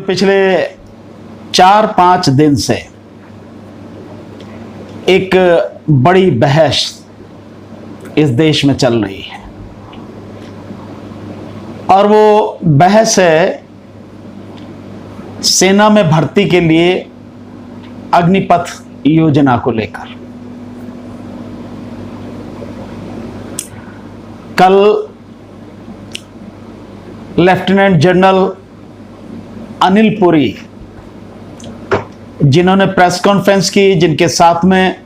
पिछले 4-5 दिन से एक बड़ी बहस इस देश में चल रही है और वो बहस है सेना में भर्ती के लिए अग्निपथ योजना को लेकर। कल लेफ्टिनेंट जनरल अनिल पुरी, जिन्होंने प्रेस कॉन्फ्रेंस की, जिनके साथ में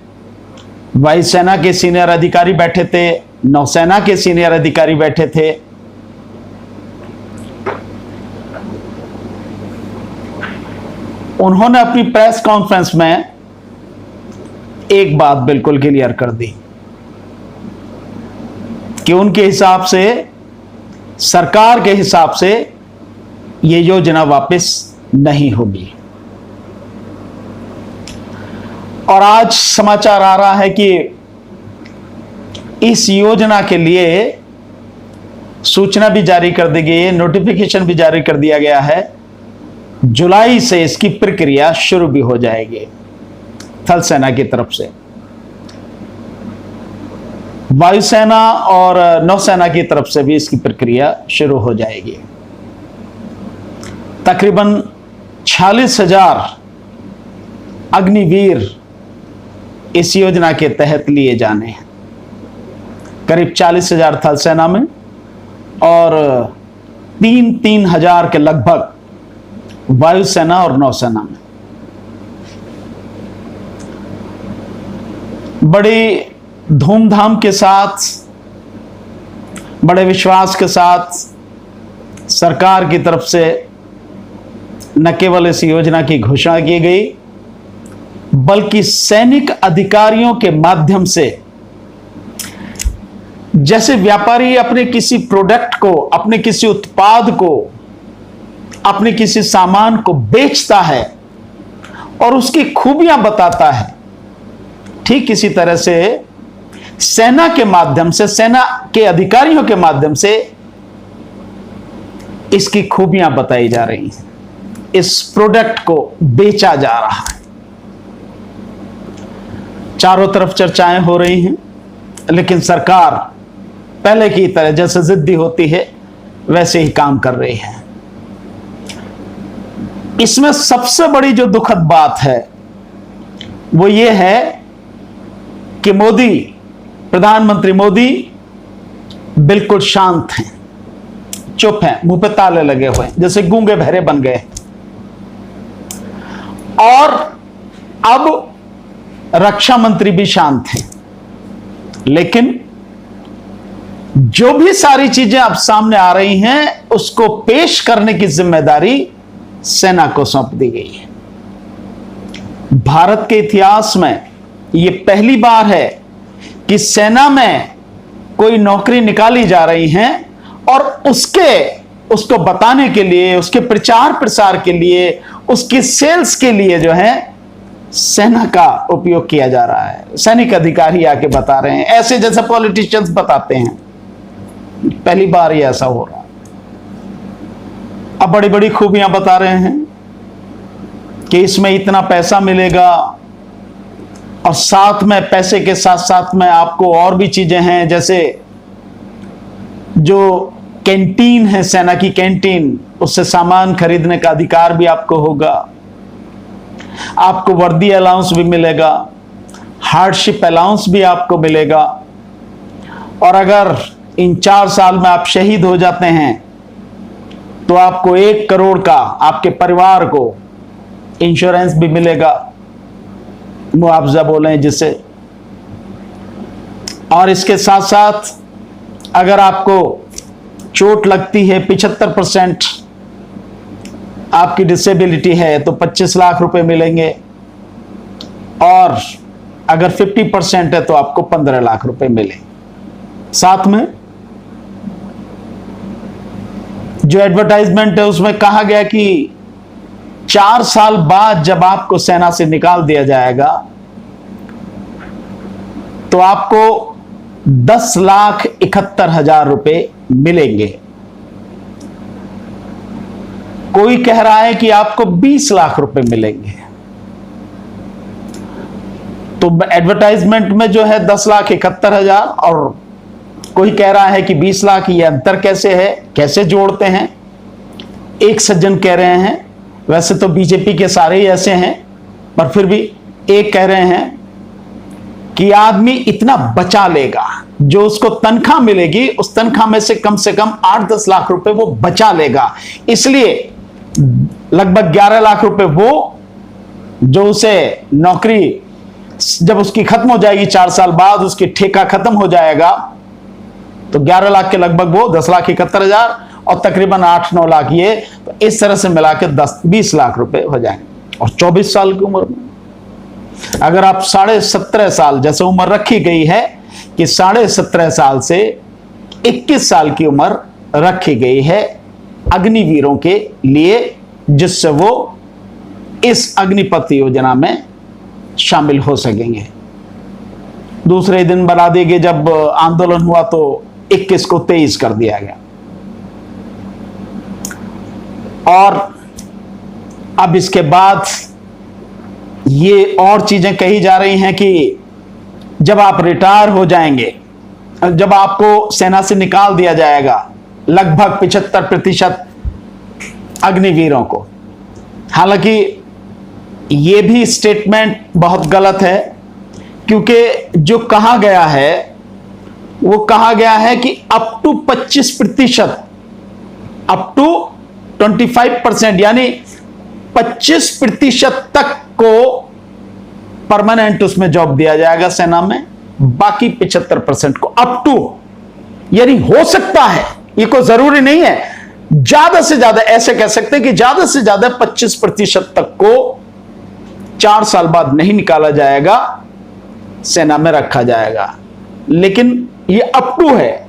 वायुसेना के सीनियर अधिकारी बैठे थे, नौसेना के सीनियर अधिकारी बैठे थे, उन्होंने अपनी प्रेस कॉन्फ्रेंस में एक बात बिल्कुल क्लियर कर दी कि उनके हिसाब से, सरकार के हिसाब से ये योजना वापस नहीं होगी। और आज समाचार आ रहा है कि इस योजना के लिए सूचना भी जारी कर दी गई है, नोटिफिकेशन भी जारी कर दिया गया है। जुलाई से इसकी प्रक्रिया शुरू भी हो जाएगी। थल सेना की तरफ से, वायुसेना और नौसेना की तरफ से भी इसकी प्रक्रिया शुरू हो जाएगी। तकरीबन 46,000 अग्निवीर इस योजना के तहत लिए जाने हैं। करीब 40,000 थल सेना में और 3-3 हजार के लगभग वायुसेना और नौसेना में। बड़ी धूमधाम के साथ, बड़े विश्वास के साथ सरकार की तरफ से न केवल इस योजना की घोषणा की गई, बल्कि सैनिक अधिकारियों के माध्यम से, जैसे व्यापारी अपने किसी प्रोडक्ट को, अपने किसी उत्पाद को, अपने किसी सामान को बेचता है और उसकी खूबियां बताता है, ठीक इसी तरह से सेना के माध्यम से, सेना के अधिकारियों के माध्यम से इसकी खूबियां बताई जा रही हैं। इस प्रोडक्ट को बेचा जा रहा है। चारों तरफ चर्चाएं हो रही हैं, लेकिन सरकार पहले की तरह जैसे जिद्दी होती है वैसे ही काम कर रही है। इसमें सबसे बड़ी जो दुखद बात है वो ये है कि मोदी, प्रधानमंत्री मोदी बिल्कुल शांत हैं, चुप हैं, मुंह पे ताले लगे हुए हैं, जैसे गूंगे बहरे बन गए। और अब रक्षा मंत्री भी शांत हैं। लेकिन जो भी सारी चीजें अब सामने आ रही हैं, उसको पेश करने की जिम्मेदारी सेना को सौंप दी गई है। भारत के इतिहास में यह पहली बार है कि सेना में कोई नौकरी निकाली जा रही है और उसको बताने के लिए, उसके प्रचार प्रसार के लिए, उसकी सेल्स के लिए जो है सेना का उपयोग किया जा रहा है। सैनिक अधिकारी आके बता रहे हैं, ऐसे जैसे पॉलिटिशियंस बताते हैं। पहली बार ये ऐसा हो रहा है। अब बड़ी बड़ी खूबियां बता रहे हैं कि इसमें इतना पैसा मिलेगा और साथ में, पैसे के साथ साथ में आपको और भी चीजें हैं, जैसे जो कैंटीन है, सेना की कैंटीन, उससे सामान खरीदने का अधिकार भी आपको होगा। आपको वर्दी अलाउंस भी मिलेगा, हार्डशिप अलाउंस भी आपको मिलेगा। और अगर इन 4 साल में आप शहीद हो जाते हैं तो आपको 1 करोड़ का, आपके परिवार को इंश्योरेंस भी मिलेगा, मुआवजा बोलें जिसे। और इसके साथ साथ अगर आपको चोट लगती है, 75% आपकी डिसेबिलिटी है, तो 25 लाख रुपए मिलेंगे। और अगर 50% है तो आपको 15 लाख रुपए मिले। साथ में जो एडवर्टाइजमेंट है उसमें कहा गया कि 4 साल बाद जब आपको सेना से निकाल दिया जाएगा तो आपको 10,71,000 रुपए मिलेंगे। कोई कह रहा है कि आपको 20 लाख रुपए मिलेंगे। तो एडवर्टाइजमेंट में जो है 10,71,000 और कोई कह रहा है कि 20 लाख। ये अंतर कैसे है, कैसे जोड़ते हैं? एक सज्जन कह रहे हैं, वैसे तो बीजेपी के सारे ही ऐसे हैं, पर फिर भी एक कह रहे हैं कि आदमी इतना बचा लेगा, जो उसको तनख्वाह मिलेगी उस तनख्वाह में से कम 8-10 लाख रुपए वो बचा लेगा। इसलिए लगभग 11 लाख रुपए वो जो उसे नौकरी जब उसकी खत्म हो जाएगी 4 साल बाद, उसकी ठेका खत्म हो जाएगा, तो 11 लाख के लगभग वो 10,71,000 और तकरीबन 8-9 लाख ये, तो इस तरह से मिला के 20 लाख रुपए हो जाएंगे। और 24 साल की उम्र में अगर आप 17.5 साल, जैसे उम्र रखी गई है कि 17.5 साल से 21 साल की उम्र रखी गई है अग्निवीरों के लिए, जिससे वो इस अग्निपथ योजना में शामिल हो सकेंगे। दूसरे दिन बना देंगे, जब आंदोलन हुआ तो 21 को 23 कर दिया गया। और अब इसके बाद ये और चीजें कही जा रही हैं कि जब आप रिटायर हो जाएंगे, जब आपको सेना से निकाल दिया जाएगा, लगभग 75% अग्निवीरों को। हालांकि यह भी स्टेटमेंट बहुत गलत है, क्योंकि जो कहा गया है वो कहा गया है कि अप टू 25%, अप टू 25%, यानी 25% तक को परमानेंट उसमें जॉब दिया जाएगा सेना में, बाकी 75% को अप टू, यानी हो सकता है, ये कोई जरूरी नहीं है, ज्यादा से ज्यादा ऐसे कह सकते हैं कि ज्यादा से ज्यादा 25% तक को 4 साल बाद नहीं निकाला जाएगा, सेना में रखा जाएगा। लेकिन ये अप टू है,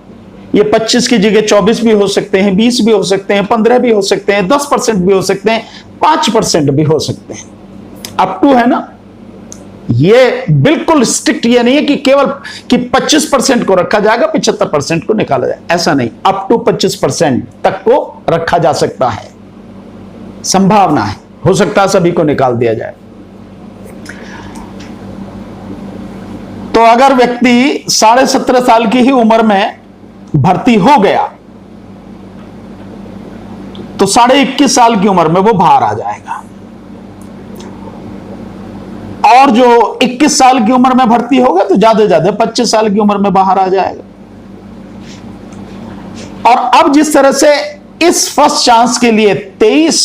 ये 25 की जगह 24 भी हो सकते हैं, 20 भी हो सकते हैं, 15 भी हो सकते हैं, 10% भी हो सकते हैं, 5% भी हो सकते हैं। अप टू है ना, ये बिल्कुल स्ट्रिक्ट ये नहीं है कि केवल कि 25% को रखा जाएगा, 75% को निकाला जाए, ऐसा नहीं। अप टू 25% तक को रखा जा सकता है, संभावना है, हो सकता है सभी को निकाल दिया जाए। तो अगर व्यक्ति 17.5 साल की ही उम्र में भर्ती हो गया तो 21.5 साल की उम्र में वो बाहर आ जाएगा, और जो 21 साल की उम्र में भर्ती होगा तो ज्यादा से ज्यादा 25 साल की उम्र में बाहर आ जाएगा। और अब जिस तरह से इस फर्स्ट चांस के लिए 23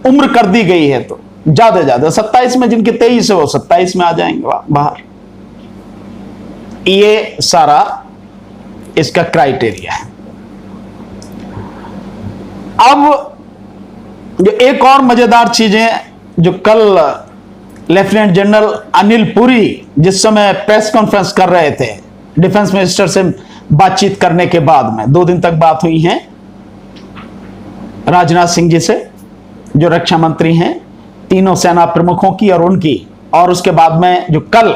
उम्र कर दी गई है, तो ज्यादा से ज्यादा 27 में, जिनके 23 है वो 27 में आ जाएंगे बाहर। ये सारा इसका क्राइटेरिया है। अब जो एक और मजेदार चीजें जो कल लेफ्टिनेंट जनरल अनिल पुरी जिस समय प्रेस कॉन्फ्रेंस कर रहे थे डिफेंस मिनिस्टर से बातचीत करने के बाद में, 2 दिन तक बात हुई है राजनाथ सिंह जी से, जो रक्षा मंत्री हैं, तीनों सेना प्रमुखों की और उनकी, और उसके बाद में जो कल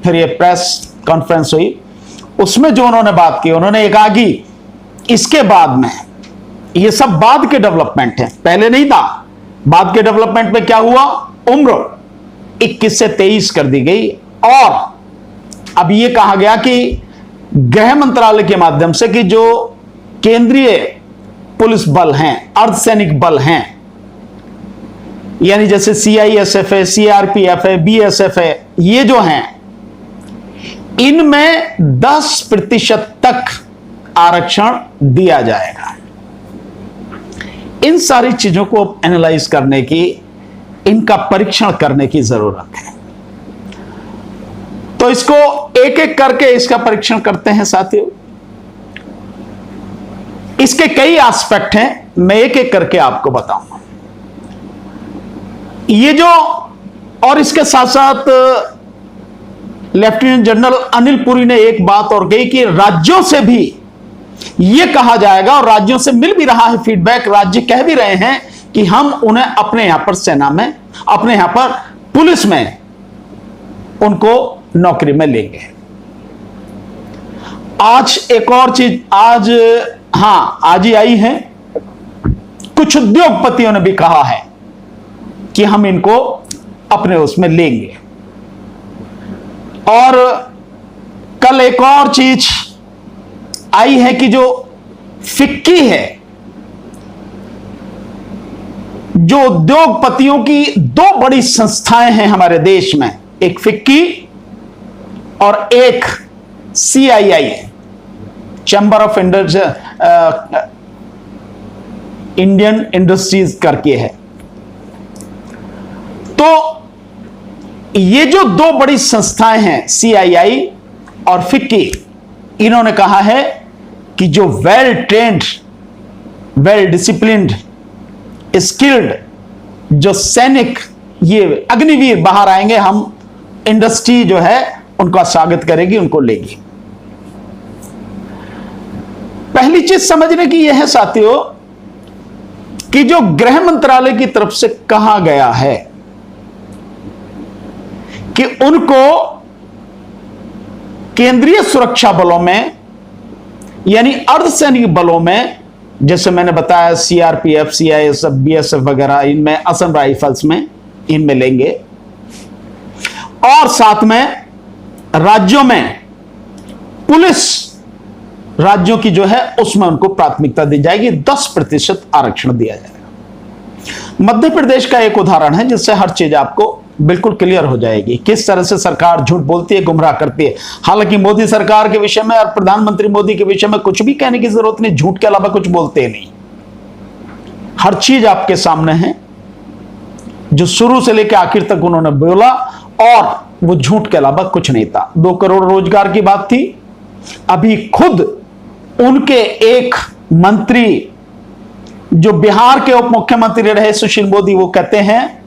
फिर ये प्रेस कॉन्फ्रेंस हुई, उसमें जो उन्होंने बात की, उन्होंने कहा कि इसके बाद में, ये सब बाद के डेवलपमेंट है, पहले नहीं था। बाद के डेवलपमेंट में क्या हुआ, उम्र 21 से 23 कर दी गई, और अब ये कहा गया कि गृह मंत्रालय के माध्यम से कि जो केंद्रीय पुलिस बल हैं, अर्धसैनिक बल हैं, यानी जैसे CISF है, CRPF है, BSF है, ये जो हैं, इनमें 10% तक आरक्षण दिया जाएगा। इन सारी चीजों को एनालाइज करने की, इनका परीक्षण करने की जरूरत है। तो इसको एक एक करके इसका परीक्षण करते हैं साथियों। इसके कई एस्पेक्ट हैं, मैं एक एक करके आपको बताऊंगा। ये जो, और इसके साथ साथ लेफ्टिनेंट जनरल अनिल पुरी ने एक बात और कही कि राज्यों से भी यह कहा जाएगा, और राज्यों से मिल भी रहा है फीडबैक, राज्य कह भी रहे हैं कि हम उन्हें अपने यहां पर सेना में, अपने यहां पर पुलिस में उनको नौकरी में लेंगे। आज एक और चीज, आज ही आई है, कुछ उद्योगपतियों ने भी कहा है कि हम इनको अपने उसमें लेंगे। और कल एक और चीज आई है कि जो फिक्की है, जो उद्योगपतियों की दो बड़ी संस्थाएं हैं हमारे देश में, एक फिक्की और एक CII, chamber of Indian industries करके है। तो ये जो दो बड़ी संस्थाएं हैं CII और फिक्की, इन्होंने कहा है कि जो well trained, well disciplined, skilled जो सैनिक, ये अग्निवीर बाहर आएंगे, हम इंडस्ट्री जो है उनका स्वागत करेगी, उनको लेगी। पहली चीज समझने की यह है साथियों कि जो गृह मंत्रालय की तरफ से कहा गया है कि उनको केंद्रीय सुरक्षा बलों में यानी अर्धसैनिक बलों में, जैसे मैंने बताया CRPF, CISF, BSF वगैरह, इनमें असम राइफल्स में, इनमें लेंगे, और साथ में राज्यों में पुलिस राज्यों की जो है उसमें उनको प्राथमिकता दी जाएगी, 10% आरक्षण दिया जाएगा। मध्य प्रदेश का एक उदाहरण है जिससे हर चीज आपको बिल्कुल क्लियर हो जाएगी, किस तरह से सरकार झूठ बोलती है, गुमराह करती है। हालांकि मोदी सरकार के विषय में और प्रधानमंत्री मोदी के विषय में कुछ भी कहने की जरूरत नहीं, झूठ के अलावा कुछ बोलते नहीं। हर चीज आपके सामने है, जो शुरू से लेकर आखिर तक उन्होंने बोला, और वो झूठ के अलावा कुछ नहीं था। 2 करोड़ रोजगार की बात थी। अभी खुद उनके एक मंत्री जो बिहार के उप मुख्यमंत्री रहे सुशील मोदी, वो कहते हैं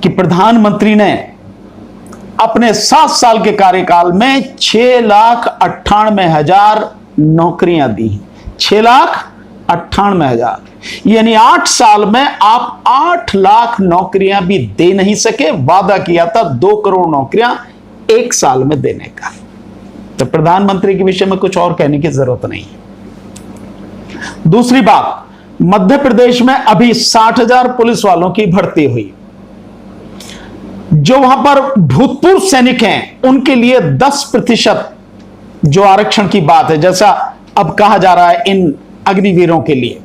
कि प्रधानमंत्री ने अपने 7 साल के कार्यकाल में 6,98,000 नौकरियां दी। 6,98,000, यानी 8 साल में आप 8 लाख नौकरियां भी दे नहीं सके। वादा किया था 2 करोड़ नौकरियां 1 साल में देने का। तो प्रधानमंत्री के विषय में कुछ और कहने की जरूरत नहीं। दूसरी बात, मध्य प्रदेश में अभी 60,000 पुलिस वालों की भर्ती हुई। जो वहां पर भूतपूर्व सैनिक हैं उनके लिए 10% जो आरक्षण की बात है, जैसा अब कहा जा रहा है इन अग्निवीरों के लिए,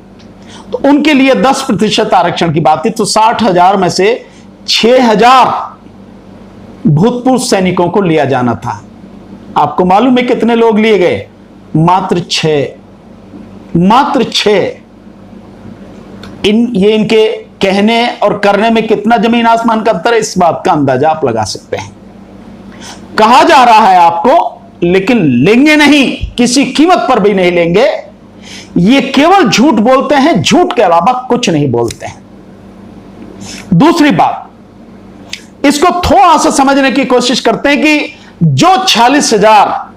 तो उनके लिए 10% आरक्षण की बात थी। तो 60,000 में से 6,000 भूतपूर्व सैनिकों को लिया जाना था। आपको मालूम है कितने लोग लिए गए? मात्र 6। ये इनके कहने और करने में कितना जमीन आसमान का अंतर है, इस बात का अंदाजा आप लगा सकते हैं। कहा जा रहा है आपको, लेकिन लेंगे नहीं, किसी कीमत पर भी नहीं लेंगे। ये केवल झूठ बोलते हैं, झूठ के अलावा कुछ नहीं बोलते हैं। दूसरी बात, इसको थोड़ा सा समझने की कोशिश करते हैं कि जो 46,000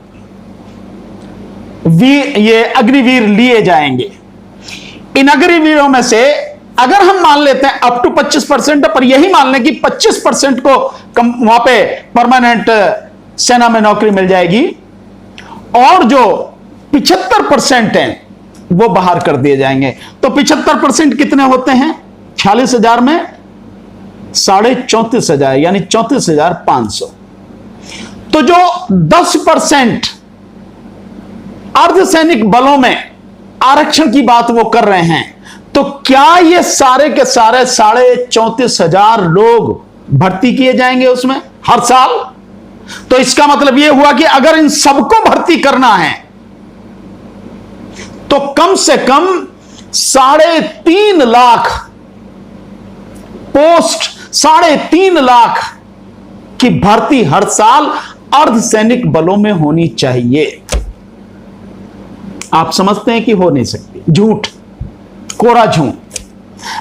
ये अग्निवीर लिए जाएंगे, इन अग्निवीरों में से अगर हम मान लेते हैं अप टू 25%, पर यही मान लें कि 25% को वहां पे परमानेंट सेना में नौकरी मिल जाएगी, और जो 75% हैं वो बाहर कर दिए जाएंगे। तो 75% कितने होते हैं? 46,000 में 34,500, यानी 34,500। तो जो 10% अर्धसैनिक बलों में आरक्षण की बात वो कर रहे हैं, तो क्या ये सारे के सारे 34,500 लोग भर्ती किए जाएंगे उसमें हर साल? तो इसका मतलब यह हुआ कि अगर इन सबको भर्ती करना है तो कम से कम 3.5 लाख पोस्ट, 3.5 लाख की भर्ती हर साल अर्धसैनिक बलों में होनी चाहिए। आप समझते हैं कि हो नहीं सकती? झूठ, कोरा झूठ।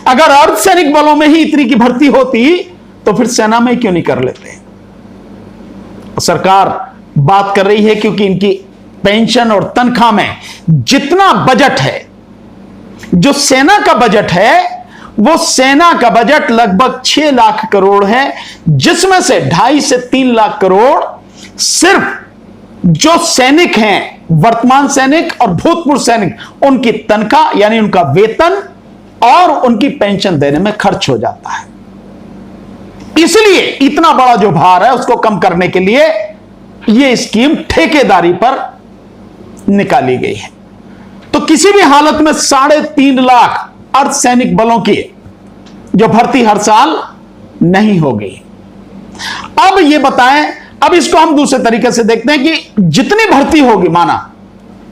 अगर अर्धसैनिक बलों में ही इतनी की भर्ती होती तो फिर सेना में क्यों नहीं कर लेते? सरकार बात कर रही है क्योंकि इनकी पेंशन और तनख्वाह में जितना बजट है, जो सेना का बजट है, वो सेना का बजट लगभग 6 लाख करोड़ है, जिसमें से 2.5 से 3 लाख करोड़ सिर्फ जो सैनिक हैं, वर्तमान सैनिक और भूतपूर्व सैनिक, उनकी तनख्वाह यानी उनका वेतन और उनकी पेंशन देने में खर्च हो जाता है। इसलिए इतना बड़ा जो भार है उसको कम करने के लिए यह स्कीम ठेकेदारी पर निकाली गई है। तो किसी भी हालत में 3.5 लाख अर्धसैनिक बलों की जो भर्ती हर साल नहीं होगी। अब ये बताएं, अब इसको हम दूसरे तरीके से देखते हैं कि जितनी भर्ती होगी, माना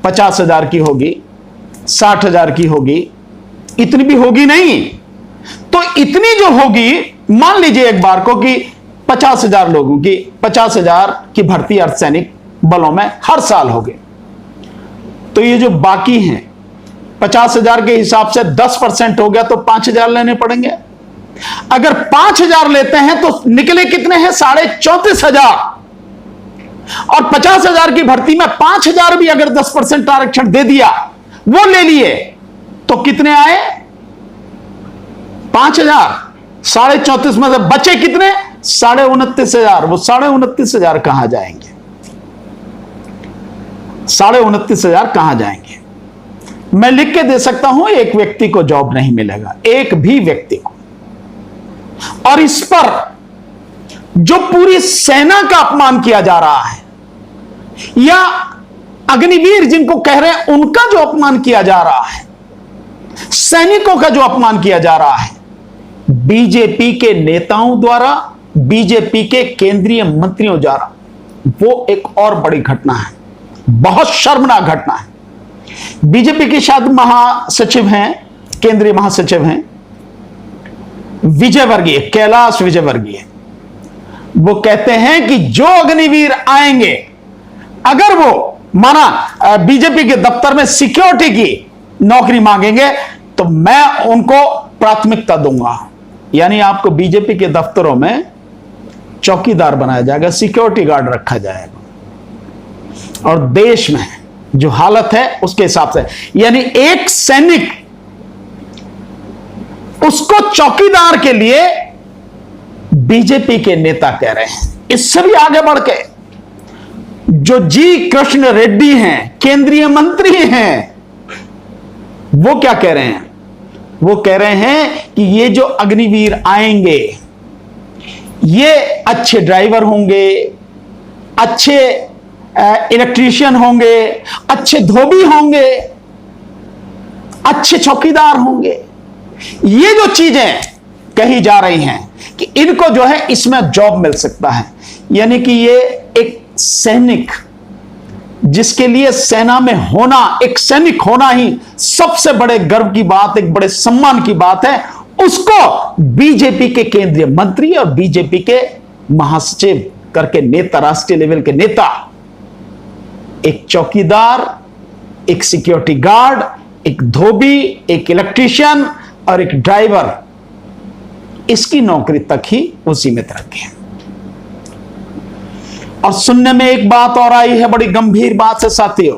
50,000 की होगी, 60,000 की होगी, इतनी भी होगी नहीं, तो इतनी जो होगी, मान लीजिए एक बार को कि 50,000 लोगों की 50,000 की भर्ती अर्धसैनिक बलों में हर साल होगी, तो ये जो बाकी हैं 50,000 के हिसाब से 10% हो गया तो 5,000 लेने पड़ेंगे। अगर 5,000 लेते हैं तो निकले कितने हैं? 34,500। और 50,000 की भर्ती में 5,000 भी अगर 10% आरक्षण दे दिया, वो ले लिए, तो कितने आए? 5,000। 34,500 में से बचे कितने? 29,500। वो 29,500 कहां जाएंगे? 29,500 कहां जाएंगे? मैं लिख के दे सकता हूं, एक व्यक्ति को जॉब नहीं मिलेगा, एक भी व्यक्ति को। और इस पर जो पूरी सेना का अपमान किया जा रहा है, या अग्निवीर जिनको कह रहे हैं उनका जो अपमान किया जा रहा है, सैनिकों का जो अपमान किया जा रहा है, बीजेपी के नेताओं द्वारा, बीजेपी के केंद्रीय मंत्रियों द्वारा, वो एक और बड़ी घटना है, बहुत शर्मनाक घटना है। बीजेपी के शायद महासचिव हैं, केंद्रीय महासचिव हैं विजयवर्गीय, कैलाश विजयवर्गीय, वो कहते हैं कि जो अग्निवीर आएंगे, अगर वो माना बीजेपी के दफ्तर में सिक्योरिटी की नौकरी मांगेंगे, तो मैं उनको प्राथमिकता दूंगा। यानी आपको बीजेपी के दफ्तरों में चौकीदार बनाया जाएगा, सिक्योरिटी गार्ड रखा जाएगा। और देश में जो हालत है उसके हिसाब से, यानी एक सैनिक, उसको चौकीदार के लिए बीजेपी के नेता कह रहे हैं। इससे भी आगे बढ़ के जो जी कृष्ण रेड्डी हैं, केंद्रीय मंत्री हैं, वो क्या कह रहे हैं? वो कह रहे हैं कि ये जो अग्निवीर आएंगे, ये अच्छे ड्राइवर होंगे, अच्छे इलेक्ट्रीशियन होंगे, अच्छे धोबी होंगे, अच्छे चौकीदार होंगे। ये जो चीजें कही जा रही हैं कि इनको जो है इसमें जॉब मिल सकता है, यानी कि ये एक सैनिक, जिसके लिए सेना में होना, एक सैनिक होना ही सबसे बड़े गर्व की बात, एक बड़े सम्मान की बात है, उसको बीजेपी के केंद्रीय मंत्री और बीजेपी के महासचिव करके नेता, राष्ट्रीय लेवल के नेता, एक चौकीदार, एक सिक्योरिटी गार्ड, एक धोबी, एक इलेक्ट्रीशियन और एक ड्राइवर, इसकी नौकरी तक ही वो सीमित रखे। और सुनने में एक बात और आई है, बड़ी गंभीर बात से साथियों,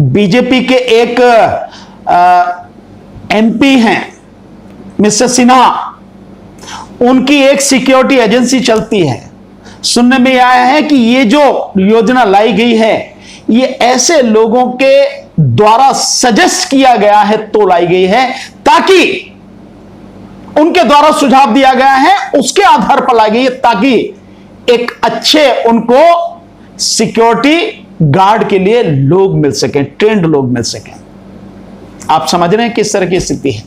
बीजेपी के एक एमपी हैं मिस्टर सिन्हा, उनकी एक सिक्योरिटी एजेंसी चलती है। सुनने में आया है कि ये जो योजना लाई गई है, ये ऐसे लोगों के द्वारा सजेस्ट किया गया है तो लाई गई है, ताकि उनके द्वारा सुझाव दिया गया है, उसके आधार पर लाई गई है, ताकि एक अच्छे उनको सिक्योरिटी गार्ड के लिए लोग मिल सकें, ट्रेंड लोग मिल सकें। आप समझ रहे हैं किस तरह की स्थिति है।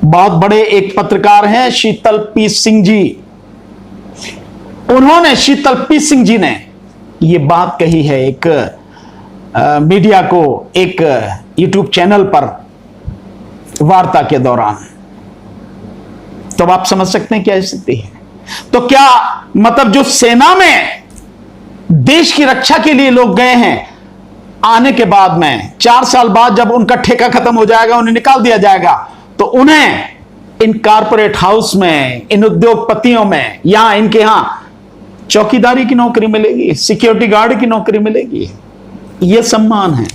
बहुत बड़े एक पत्रकार हैं शीतल पी सिंह जी, उन्होंने, शीतल पी सिंह जी ने ये बात कही है एक मीडिया को, एक यूट्यूब चैनल पर वार्ता के दौरान। तो आप समझ सकते हैं क्या स्थिति है। तो क्या मतलब जो सेना में देश की रक्षा के लिए लोग गए हैं, आने के बाद में 4 साल बाद जब उनका ठेका खत्म हो जाएगा, उन्हें निकाल दिया जाएगा, तो उन्हें इन कारपोरेट हाउस में, इन उद्योगपतियों में, यहां इनके यहां चौकीदारी की नौकरी मिलेगी, सिक्योरिटी गार्ड की नौकरी मिलेगी। यह सम्मान है।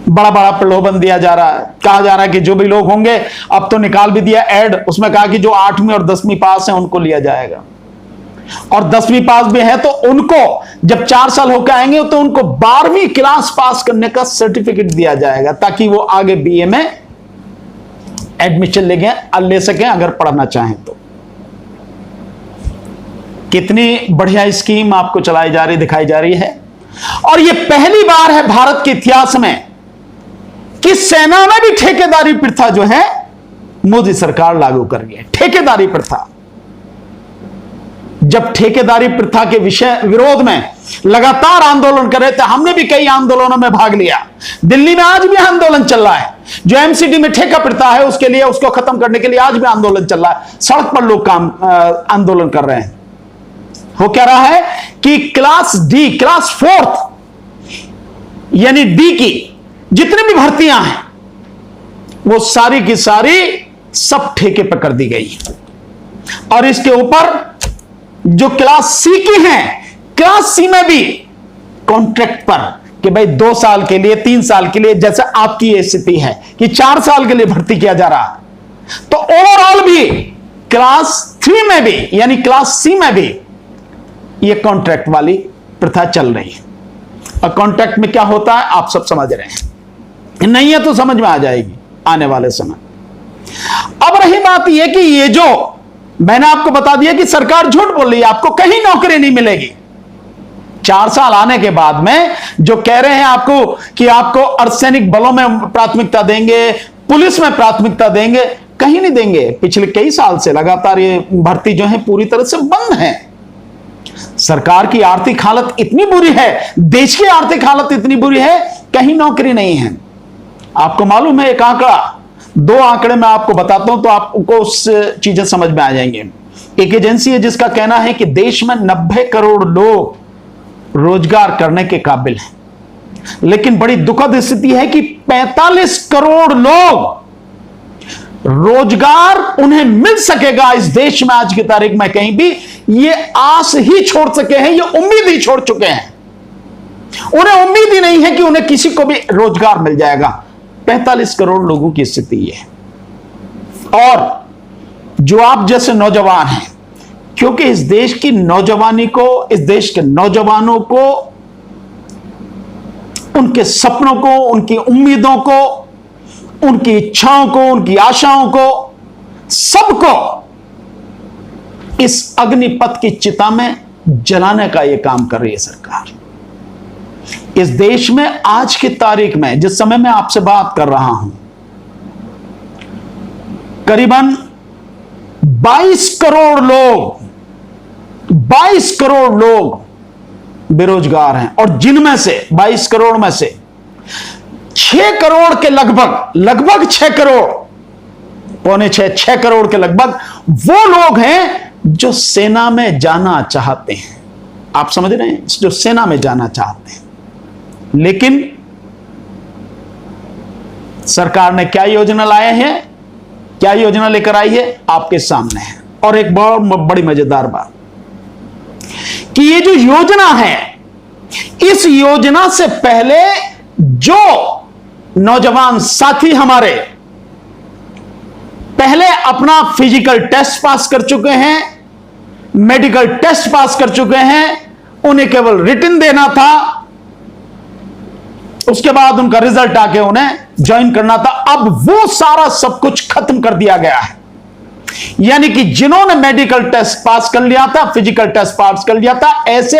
बड़ा बड़ा प्रलोभन दिया जा रहा है, कहा जा रहा है कि जो भी लोग होंगे, अब तो निकाल भी दिया एड, उसमें कहा कि जो 8वीं और 10वीं पास हैं उनको लिया जाएगा। और 10वीं पास भी है तो उनको जब 4 साल होकर आएंगे तो उनको 12वीं क्लास पास करने का सर्टिफिकेट दिया जाएगा, ताकि वो आगे बीए में एडमिशन ले सकें अगर पढ़ना चाहें तो। कितनी बढ़िया स्कीम आपको चलाई जा रही, दिखाई जा रही है। और यह पहली बार है भारत के इतिहास में कि सेना में भी ठेकेदारी प्रथा जो है मोदी सरकार लागू कर रही है। ठेकेदारी प्रथा, जब ठेकेदारी प्रथा के विरोध में लगातार आंदोलन कर रहे थे, हमने भी कई आंदोलनों में भाग लिया। दिल्ली में आज भी आंदोलन चल रहा है, जो एमसीडी में ठेका प्रथा है उसके लिए, उसको खत्म करने के लिए आज भी आंदोलन चल रहा है। सड़क पर लोग आंदोलन कर रहे हैं। हो क्या रहा है कि क्लास डी, क्लास 4th यानी डी की जितनी भी भर्तियां हैं वो सारी की सारी सब ठेके पर कर दी गई। और इसके ऊपर जो क्लास सी की हैं, क्लास सी में भी कॉन्ट्रैक्ट पर कि भाई 2 साल के लिए, 3 साल के लिए, जैसे आपकी ये स्थिति है कि 4 साल के लिए भर्ती किया जा रहा, तो ओवरऑल भी क्लास 3 में भी यानी क्लास सी में भी ये कॉन्ट्रैक्ट वाली प्रथा चल रही है। और कॉन्ट्रैक्ट में क्या होता है आप सब समझ रहे हैं, नहीं है तो समझ में आ जाएगी आने वाले समय। अब रही बात यह कि ये जो मैंने आपको बता दिया कि सरकार झूठ बोल रही है, आपको कहीं नौकरी नहीं मिलेगी। 4 साल आने के बाद में जो कह रहे हैं आपको कि आपको अर्धसैनिक बलों में प्राथमिकता देंगे, पुलिस में प्राथमिकता देंगे, कहीं नहीं देंगे। पिछले कई साल से लगातार ये भर्ती जो है पूरी तरह से बंद है। सरकार की आर्थिक हालत इतनी बुरी है, देश की आर्थिक हालत इतनी बुरी है, कहीं नौकरी नहीं है। आपको मालूम है एक आंकड़ा, 2 आंकड़े मैं आपको बताता हूं तो आपको उस चीजें समझ में आ जाएंगे। एक एजेंसी है जिसका कहना है कि देश में 90 करोड़ लोग रोजगार करने के काबिल हैं, लेकिन बड़ी दुखद स्थिति है कि 45 करोड़ लोग रोजगार उन्हें मिल सकेगा इस देश में आज की तारीख में कहीं भी, ये आस ही छोड़ सके हैं, ये उम्मीद ही छोड़ चुके हैं। उन्हें उम्मीद ही नहीं है कि उन्हें किसी को भी रोजगार मिल जाएगा। 45 करोड़ लोगों की स्थिति है। और जो आप जैसे नौजवान हैं, क्योंकि इस देश की नौजवानी को, इस देश के नौजवानों को, उनके सपनों को, उनकी उम्मीदों को, उनकी इच्छाओं को, उनकी आशाओं को, सबको इस अग्निपथ की चिता में जलाने का यह काम कर रही है सरकार। इस देश में आज की तारीख में, जिस समय मैं आपसे बात कर रहा हूं, करीबन 22 करोड़ लोग बेरोजगार हैं। और जिनमें से 22 करोड़ में से 6 करोड़ के लगभग 6 करोड़, पौने 6 करोड़ के लगभग वो लोग हैं जो सेना में जाना चाहते हैं। आप समझ रहे हैं, जो सेना में जाना चाहते हैं। लेकिन सरकार ने क्या योजना लाए हैं, क्या योजना लेकर आई है, आपके सामने है। और एक बहुत बड़ी मजेदार बात कि ये जो योजना है, इस योजना से पहले जो नौजवान साथी हमारे पहले अपना फिजिकल टेस्ट पास कर चुके हैं, मेडिकल टेस्ट पास कर चुके हैं, उन्हें केवल रिटन देना था, उसके बाद उनका रिजल्ट आके उन्हें ज्वाइन करना था। अब वो सारा सब कुछ खत्म कर दिया गया है। यानी कि जिन्होंने मेडिकल टेस्ट पास कर लिया था, फिजिकल टेस्ट पास कर लिया था, ऐसे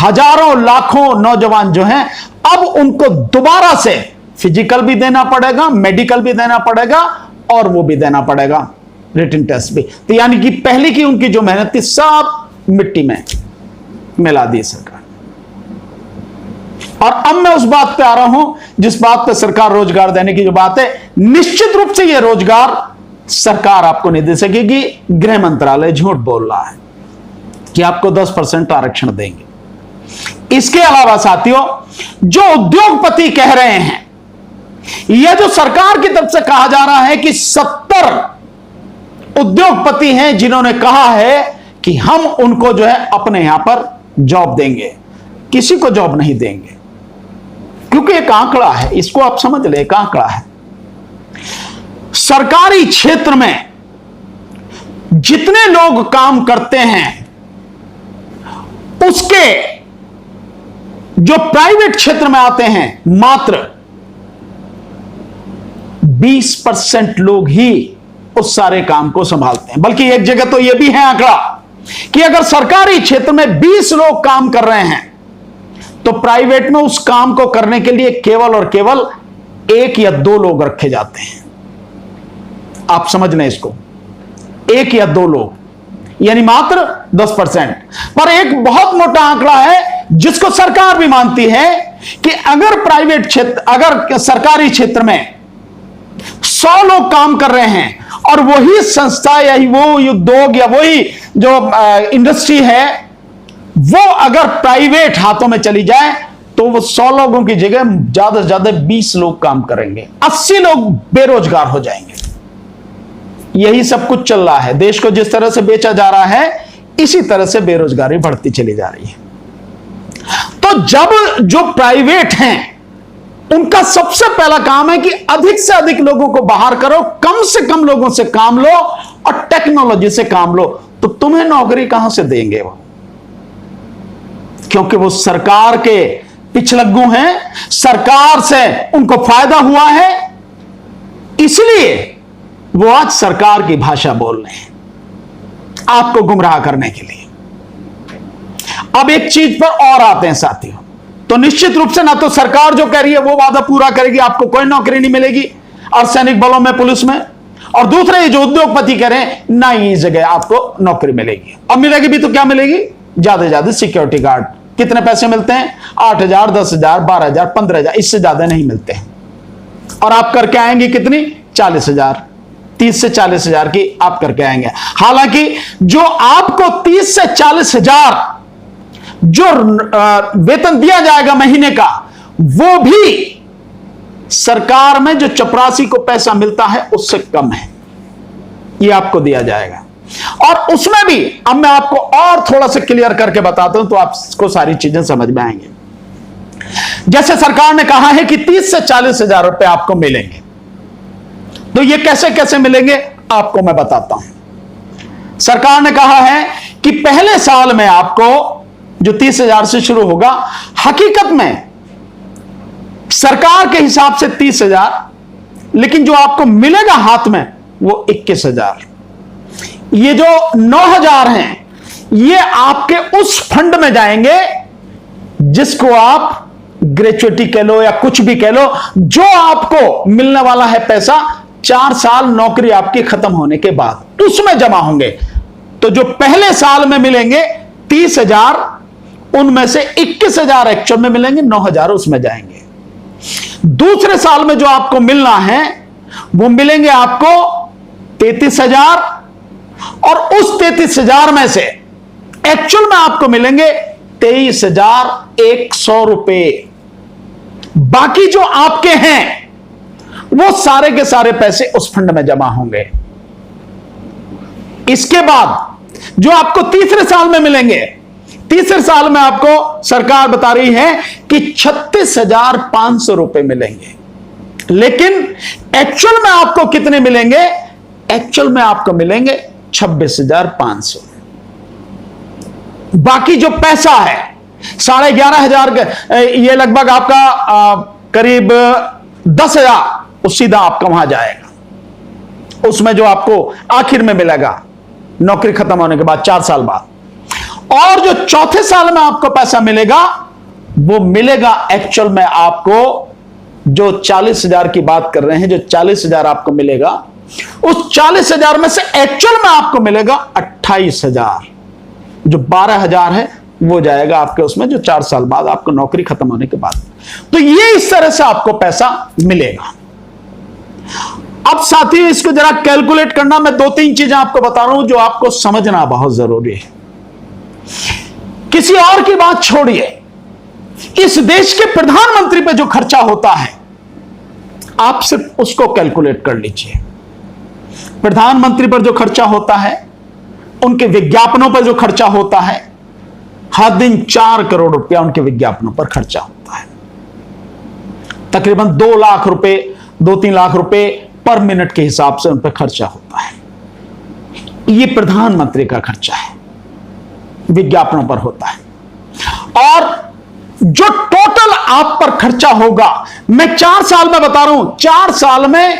हजारों लाखों नौजवान जो हैं, अब उनको दोबारा से फिजिकल भी देना पड़ेगा, मेडिकल भी देना पड़ेगा, और वो भी देना पड़ेगा रिटन टेस्ट भी। तो यानी कि पहले की उनकी जो मेहनत थी सब मिट्टी में मिला दी सरकार। और अब मैं उस बात पे आ रहा हूं जिस बात पे सरकार रोजगार देने की जो बात है, निश्चित रूप से यह रोजगार सरकार आपको नहीं दे सकेगी। गृह मंत्रालय झूठ बोल रहा है कि आपको 10% आरक्षण देंगे। इसके अलावा साथियों, जो उद्योगपति कह रहे हैं, यह जो सरकार की तरफ से कहा जा रहा है कि 70 उद्योगपति हैं जिन्होंने कहा है कि हम उनको जो है अपने यहां पर जॉब देंगे, किसी को जॉब नहीं देंगे। क्योंकि एक आंकड़ा है, इसको आप समझ ले, एक आंकड़ा है। सरकारी क्षेत्र में जितने लोग काम करते हैं उसके जो प्राइवेट क्षेत्र में आते हैं मात्र 20% लोग ही उस सारे काम को संभालते हैं। बल्कि एक जगह तो यह भी है आंकड़ा कि अगर सरकारी क्षेत्र में 20 लोग काम कर रहे हैं तो प्राइवेट में उस काम को करने के लिए केवल और केवल 1 या 2 लोग रखे जाते हैं। आप समझ लें इसको, 1 या 2 लोग, यानी मात्र 10%। पर एक बहुत मोटा आंकड़ा है जिसको सरकार भी मानती है कि अगर प्राइवेट क्षेत्र, अगर सरकारी क्षेत्र में 100 लोग काम कर रहे हैं और वही संस्था या वो उद्योग या वही जो इंडस्ट्री है वो अगर प्राइवेट हाथों में चली जाए तो वो 100 लोगों की जगह ज्यादा से ज्यादा 20 लोग काम करेंगे, 80 लोग बेरोजगार हो जाएंगे। यही सब कुछ चल रहा है। देश को जिस तरह से बेचा जा रहा है इसी तरह से बेरोजगारी बढ़ती चली जा रही है। तो जब जो प्राइवेट हैं उनका सबसे पहला काम है कि अधिक से अधिक लोगों को बाहर करो, कम से कम लोगों से काम लो और टेक्नोलॉजी से काम लो, तो तुम्हें नौकरी कहां से देंगे वो? क्योंकि वो सरकार के पिछलग्गू हैं, सरकार से उनको फायदा हुआ है, इसलिए वो आज सरकार की भाषा बोल रहे हैं आपको गुमराह करने के लिए। अब एक चीज पर और आते हैं साथियों, तो निश्चित रूप से ना तो सरकार जो कह रही है वो वादा पूरा करेगी, आपको कोई नौकरी नहीं मिलेगी अर्धसैनिक बलों में, पुलिस में, और दूसरे जो उद्योगपति कह रहे हैं ना इस जगह आपको नौकरी मिलेगी। अब मिलेगी भी तो क्या मिलेगी? ज्यादा से ज्यादा सिक्योरिटी गार्ड। कितने पैसे मिलते हैं? 8,000, 10,000, 12,000, 15,000, इससे ज्यादा नहीं मिलते हैं। और आप करके आएंगे कितनी? 40,000, 30 से 40,000 की आप करके आएंगे। हालांकि जो आपको 30 से 40,000 जो वेतन दिया जाएगा महीने का, वो भी सरकार में जो चपरासी को पैसा मिलता है उससे कम है, ये आपको दिया जाएगा। और उसमें भी अब मैं आपको और थोड़ा सा क्लियर करके बताता हूं तो आपको सारी चीजें समझ में आएंगी। जैसे सरकार ने कहा है कि 30 से 40,000 रुपए आपको मिलेंगे, तो ये कैसे कैसे मिलेंगे आपको मैं बताता हूं। सरकार ने कहा है कि पहले साल में आपको जो 30,000 से शुरू होगा, हकीकत में सरकार के हिसाब से 30,000, लेकिन जो आपको मिलेगा हाथ में वो 21,000। ये जो 9,000 हैं ये आपके उस फंड में जाएंगे जिसको आप ग्रेचुइटी कह लो या कुछ भी कह लो, जो आपको मिलने वाला है पैसा 4 साल नौकरी आपकी खत्म होने के बाद उसमें जमा होंगे। तो जो पहले साल में मिलेंगे 30,000, उनमें से 21,000 एक्चुअल में मिलेंगे, 9,000 उसमें जाएंगे। दूसरे साल में जो आपको मिलना है वो मिलेंगे आपको 33,000, और उस 33,000 में से एक्चुअल में आपको मिलेंगे 23,100 रुपए। बाकी जो आपके हैं वो सारे के सारे पैसे उस फंड में जमा होंगे। इसके बाद जो आपको तीसरे साल में मिलेंगे, तीसरे साल में आपको सरकार बता रही है कि 36,500 रुपए मिलेंगे। लेकिन एक्चुअल में आपको कितने मिलेंगे? एक्चुअल में आपको मिलेंगे 26,500। बाकी जो पैसा है 11,500 का, ये लगभग आपका करीब 10,000 सीधा आपका वहां जाएगा। उसमें जो आपको आखिर में मिलेगा नौकरी खत्म होने के बाद 4 साल बाद, और जो चौथे साल में आपको पैसा मिलेगा वो मिलेगा एक्चुअल में आपको जो 40,000 की बात कर रहे हैं, जो 40,000 आपको मिलेगा, उस 40,000 में से एक्चुअल में आपको मिलेगा 28,000। जो 12,000 है वो जाएगा आपके उसमें जो 4 साल बाद आपको नौकरी खत्म होने के बाद। तो ये इस तरह से आपको पैसा मिलेगा। अब साथियों इसको जरा कैलकुलेट करना, मैं 2-3 चीजें आपको बता रहा हूं जो आपको समझना बहुत जरूरी है। किसी और की बात छोड़िए, इस देश के प्रधानमंत्री पे जो खर्चा होता है आप सिर्फ उसको कैलकुलेट कर लीजिए। प्रधानमंत्री पर जो खर्चा होता है, उनके विज्ञापनों पर जो खर्चा होता है, हर दिन 4 करोड़ रुपया उनके विज्ञापनों पर खर्चा होता है। तकरीबन 2 लाख रुपए, 2-3 लाख रुपए पर मिनट के हिसाब से उन पर खर्चा होता है। ये प्रधानमंत्री का खर्चा है, विज्ञापनों पर होता है। और जो टोटल आप पर खर्चा होगा, मैं 4 साल में बता रहा हूं, 4 साल में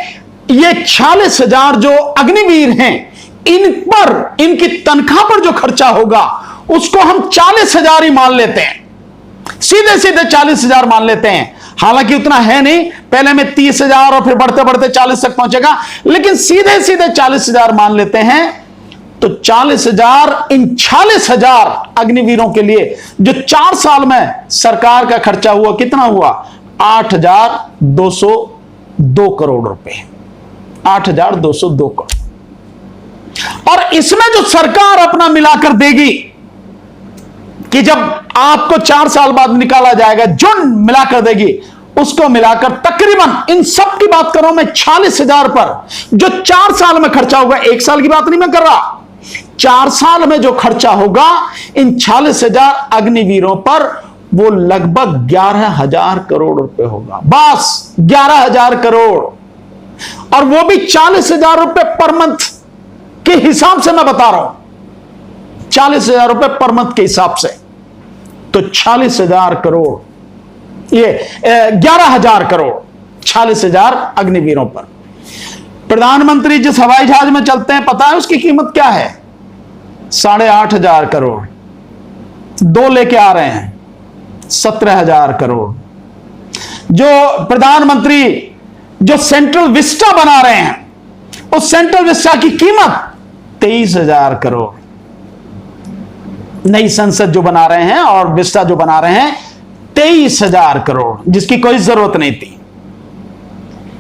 ये 46,000 जो अग्निवीर हैं, इन पर, इनकी तनख्वाह पर जो खर्चा होगा उसको हम 40,000 ही मान लेते हैं, सीधे सीधे 40,000 मान लेते हैं। हालांकि उतना है नहीं, पहले में 30,000 और फिर बढ़ते बढ़ते 40 तक पहुंचेगा, लेकिन सीधे सीधे 40,000 मान लेते हैं। तो 40,000 इन 40,000 अग्निवीरों के लिए जो 4 साल में सरकार का खर्चा हुआ, कितना हुआ? 8,202 करोड़ रुपए, 8,202 करोड़। और इसमें जो सरकार अपना मिलाकर देगी कि जब आपको 4 साल बाद निकाला जाएगा, जो मिलाकर देगी उसको मिलाकर तकरीबन, इन सब की बात कर रहा हूं मैं, 46,000 पर जो 4 साल में खर्चा होगा, 1 साल की बात नहीं मैं कर रहा, 4 साल में जो खर्चा होगा इन 46,000 अग्निवीरों पर, वो लगभग 11,000 करोड़ रुपए होगा, बस 11,000 करोड़। और वो भी 40,000 रुपए पर मंथ के हिसाब से मैं बता रहा हूं, 40,000 रुपए पर मंथ के हिसाब से। तो 40,000 करोड़, ये 11,000 करोड़ 40,000 अग्निवीरों पर। प्रधानमंत्री जिस हवाई जहाज में चलते हैं, पता है उसकी कीमत क्या है? 8,500 करोड़। 2 लेके आ रहे हैं, 17,000 करोड़। जो प्रधानमंत्री जो सेंट्रल विस्टा बना रहे हैं, उस सेंट्रल विस्टा की कीमत 23,000 करोड़। नई संसद जो बना रहे हैं और विस्टा जो बना रहे हैं, 23,000 करोड़, जिसकी कोई जरूरत नहीं थी।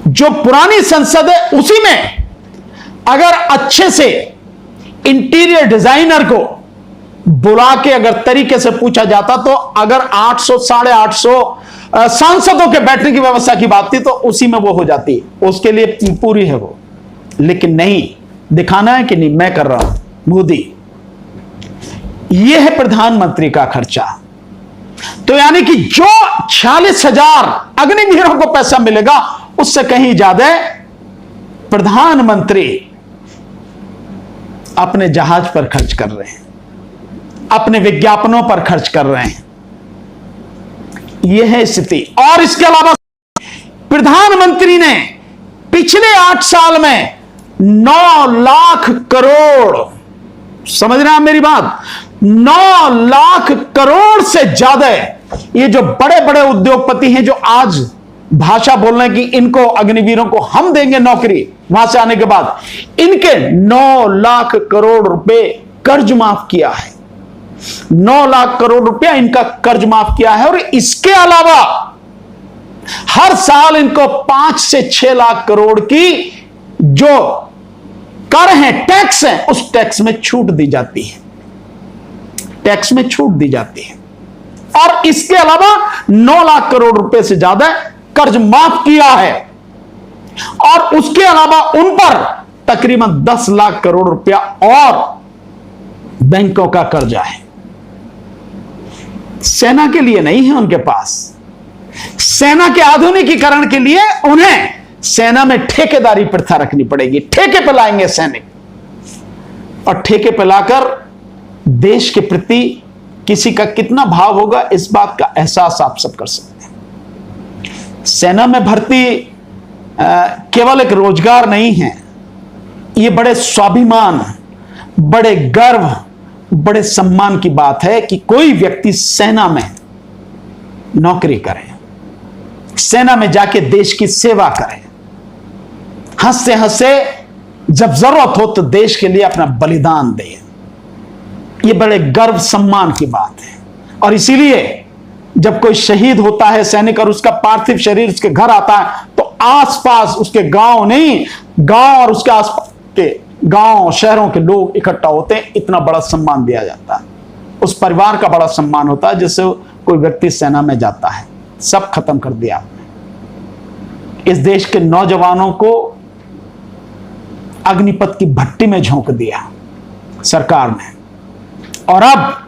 जो पुरानी संसद है उसी में अगर अच्छे से इंटीरियर डिजाइनर को बुला के अगर तरीके से पूछा जाता, तो अगर 800 850 सांसदों के बैठने की व्यवस्था की बात थी, तो उसी में वो हो जाती, उसके लिए पूरी है वो। लेकिन नहीं, दिखाना है कि नहीं मैं कर रहा हूं, मोदी। यह है प्रधानमंत्री का खर्चा। तो यानी कि जो 46,000 अग्निवीरों को पैसा मिलेगा, उससे कहीं ज्यादा प्रधानमंत्री अपने जहाज पर खर्च कर रहे हैं, अपने विज्ञापनों पर खर्च कर रहे हैं। यह है स्थिति। और इसके अलावा प्रधानमंत्री ने पिछले 8 साल में 9 लाख करोड़, समझ रहे हैं मेरी बात, 9 लाख करोड़ से ज्यादा, ये जो बड़े बड़े उद्योगपति हैं जो आज भाषा बोल रहे हैं कि इनको अग्निवीरों को हम देंगे नौकरी वहां से आने के बाद, इनके 9 लाख करोड़ रुपए कर्ज माफ किया है। 9 लाख करोड़ रुपया इनका कर्ज माफ किया है। और इसके अलावा हर साल इनको 5 से 6 लाख करोड़ की जो कर है, टैक्स है, उस टैक्स में छूट दी जाती है, टैक्स में छूट दी जाती है। और इसके अलावा 9 लाख करोड़ रुपए से ज्यादा कर्ज माफ किया है। और उसके अलावा उन पर तकरीबन 10 लाख करोड़ रुपया और बैंकों का कर्जा है। सेना के लिए नहीं है उनके पास, सेना के आधुनिकीकरण के लिए उन्हें सेना में ठेकेदारी प्रथा रखनी पड़ेगी, ठेके पे लाएंगे सैनिक, और ठेके पे लाकर देश के प्रति किसी का कितना भाव होगा, इस बात का एहसास आप सब कर सकते हैं। सेना में भर्ती केवल एक रोजगार नहीं है, ये बड़े स्वाभिमान, बड़े गर्व, बड़े सम्मान की बात है कि कोई व्यक्ति सेना में नौकरी करे, सेना में जाके देश की सेवा करे, हंसते हंसते जब जरूरत हो तो देश के लिए अपना बलिदान दे। ये बड़े गर्व सम्मान की बात है। और इसीलिए जब कोई शहीद होता है सैनिक और उसका पार्थिव शरीर उसके घर आता है, तो आसपास उसके गांव नहीं, गांव और उसके आसपास के गांव शहरों के लोग इकट्ठा होते हैं, इतना बड़ा सम्मान दिया जाता है। उस परिवार का बड़ा सम्मान होता है जिससे कोई व्यक्ति सेना में जाता है। सब खत्म कर दिया इस देश के नौजवानों को, अग्निपथ की भट्टी में झोंक दिया सरकार ने। और अब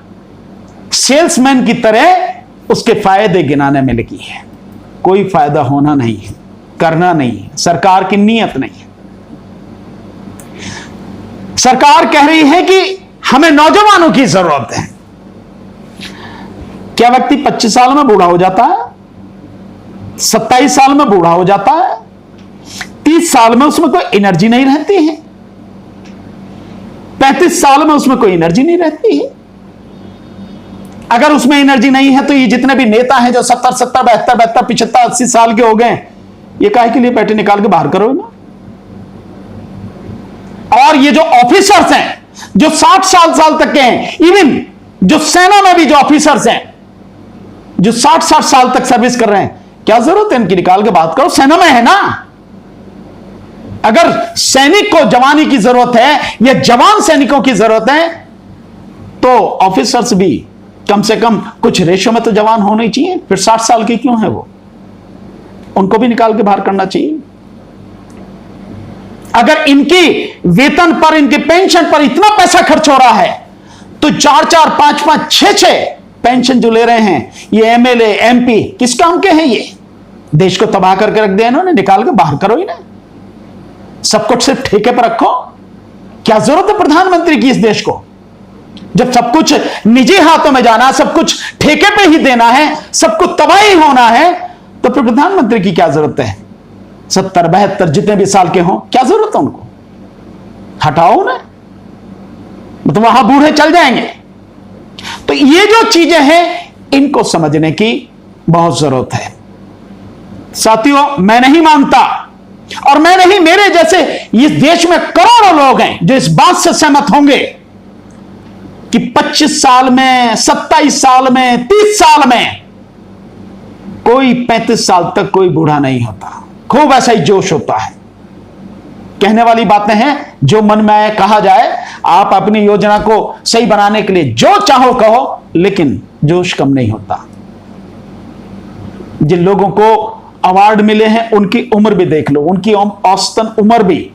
सेल्समैन की तरह उसके फायदे गिनाने में लगी है। कोई फायदा होना नहीं है, करना नहीं है, सरकार की नीयत नहीं है। सरकार कह रही है कि हमें नौजवानों की जरूरत है, क्या व्यक्ति 25 साल में बूढ़ा हो जाता है, 27 साल में बूढ़ा हो जाता है, 30 साल में उसमें कोई एनर्जी नहीं रहती है, 35 साल में उसमें कोई एनर्जी नहीं रहती है? अगर उसमें एनर्जी नहीं है तो ये जितने भी नेता हैं जो 70, 72, 72, 75, 80 साल के हो गए, ये काहे के लिए पैटे निकाल के बाहर करो ना? और ये जो ऑफिसर्स हैं जो 60 साल तक के हैं, इवन जो सेना में भी जो ऑफिसर्स हैं जो 60 साल तक सर्विस कर रहे हैं, क्या जरूरत है इनकी? निकाल के बात करो, सेना में है ना। अगर सैनिक को जवानी की जरूरत है या जवान सैनिकों की जरूरत है तो ऑफिसर्स भी कम से कम कुछ रेशो में तो जवान होने चाहिए। फिर 60 साल के क्यों है वो? उनको भी निकाल के बाहर करना चाहिए। अगर इनकी वेतन पर, इनके पेंशन पर इतना पैसा खर्च हो रहा है तो 4-4, 5-5, 6-6 पेंशन जो ले रहे हैं ये एमएलए, एमपी, किस काम के हैं? ये देश को तबाह करके रख दिया इन्होंने। निकाल के बाहर करो ही ना, सब कुछ सिर्फ ठेके पर रखो। क्या जरूरत है प्रधानमंत्री की इस देश को? जब सब कुछ निजी हाथों में जाना, सब कुछ ठेके पे ही देना है, सब कुछ तबाही होना है, तो फिर प्रधानमंत्री की क्या जरूरत है? 70, 72 जितने भी साल के हों, क्या जरूरत है उनको? हटाओ ना, तो वहां बूढ़े चल जाएंगे। तो ये जो चीजें हैं इनको समझने की बहुत जरूरत है साथियों। मैं नहीं मानता, और मैं नहीं, मेरे जैसे इस देश में करोड़ों लोग हैं जो इस बात से सहमत होंगे कि 25 साल में, 27 साल में, 30 साल में कोई 35 साल तक कोई बूढ़ा नहीं होता। खूब ऐसा ही जोश होता है। कहने वाली बातें हैं, जो मन में आए कहा जाए। आप अपनी योजना को सही बनाने के लिए जो चाहो कहो, लेकिन जोश कम नहीं होता। जिन लोगों को अवार्ड मिले हैं उनकी उम्र भी देख लो, उनकी औसतन उम्र भी,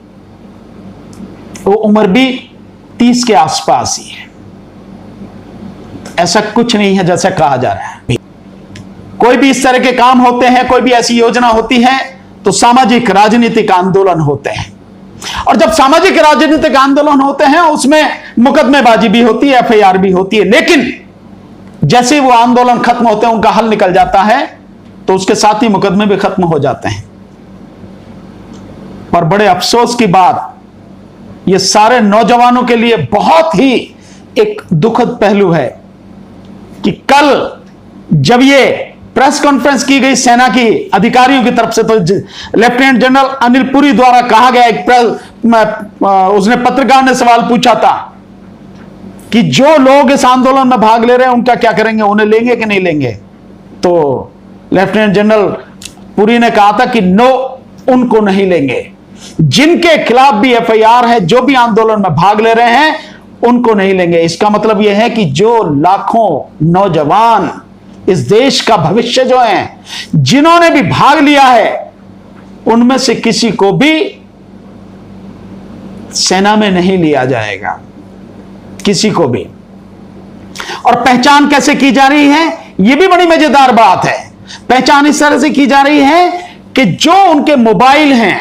वो उम्र भी 30 के आसपास ही है। ऐसा कुछ नहीं है जैसा कहा जा रहा है। कोई भी इस तरह के काम होते हैं, कोई भी ऐसी योजना होती है तो सामाजिक राजनीतिक आंदोलन होते हैं। और जब सामाजिक राजनीतिक आंदोलन होते हैं उसमें मुकदमेबाजी भी होती है, एफआईआर भी होती है, लेकिन जैसे वो आंदोलन खत्म होते हैं, उनका हल निकल जाता है, तो उसके साथ ही मुकदमे भी खत्म हो जाते हैं। पर बड़े अफसोस की बात, ये सारे नौजवानों के लिए बहुत ही एक दुखद पहलू है कि कल जब ये प्रेस कॉन्फ्रेंस की गई सेना की अधिकारियों की तरफ से, तो लेफ्टिनेंट जनरल अनिल पुरी द्वारा कहा गया, उसने पत्रकार ने सवाल पूछा था कि जो लोग इस आंदोलन में भाग ले रहे हैं उनका क्या करेंगे, उन्हें लेंगे कि नहीं लेंगे? तो लेफ्टिनेंट जनरल पुरी ने कहा था कि नो, उनको नहीं लेंगे। जिनके खिलाफ भी एफआईआर है, जो भी आंदोलन में भाग ले रहे हैं, उनको नहीं लेंगे। इसका मतलब यह है कि जो लाखों नौजवान इस देश का भविष्य जो है, जिन्होंने भी भाग लिया है, उनमें से किसी को भी सेना में नहीं लिया जाएगा, किसी को भी। और पहचान कैसे की जा रही है, यह भी बड़ी मजेदार बात है। पहचान इस तरह से की जा रही है कि जो उनके मोबाइल हैं,